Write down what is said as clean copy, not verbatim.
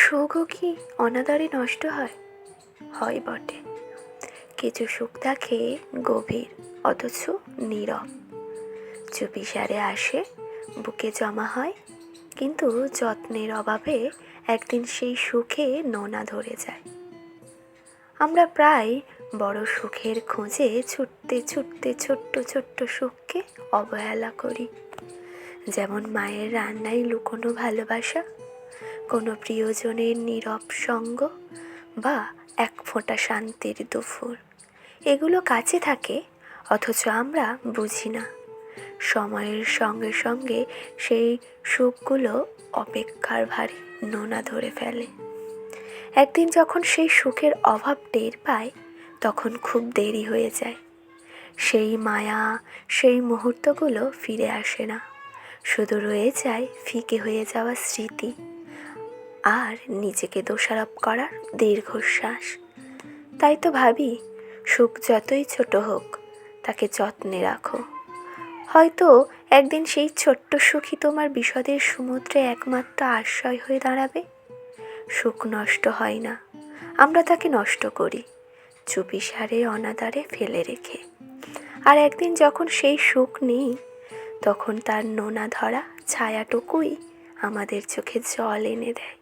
সুখও কি অনাদারে নষ্ট হয়? হয় বটে। কিছু সুখ থাকে গভীর, অথচ নীরব, চুপিসারে আসে, বুকে জমা হয়, কিন্তু যত্নের অভাবে একদিন সেই সুখে নোনা ধরে যায়। আমরা প্রায় বড় সুখের খোঁজে ছুটতে ছুটতে ছোট্ট ছোট্ট সুখকে অবহেলা করি। যেমন মায়ের রান্নায় লুকোনো ভালোবাসা, কোনো প্রিয়জনের নীরব সঙ্গ, বা এক ফোঁটা শান্তির দুপুর। এগুলো কাছে থাকে, অথচ আমরা বুঝি না। সময়ের সঙ্গে সঙ্গে সেই সুখগুলো অপেক্ষার ভারে নোনা ধরে ফেলে। একদিন যখন সেই সুখের অভাব টের পায়, তখন খুব দেরি হয়ে যায়। সেই মায়া, সেই মুহূর্তগুলো ফিরে আসে না, শুধু রয়ে যায় ফিকে হয়ে যাওয়া স্মৃতি আর নিজেকে দোষারোপ করার দীর্ঘশ্বাস। তাই তো ভাবি, সুখ যতই ছোট হোক, তাকে যত্নে রাখো। হয়তো একদিন সেই ছোট্ট সুখই তোমার বিষাদের সমুদ্রে একমাত্র আশ্রয় হয়ে দাঁড়াবে। সুখ নষ্ট হয় না, আমরা তাকে নষ্ট করি, চুপিসারে অনাদারে ফেলে রেখে। আর একদিন যখন সেই সুখ নেই, তখন তার নোনা ধরা ছায়াটুকুই আমাদের চোখে জল এনে দেয়।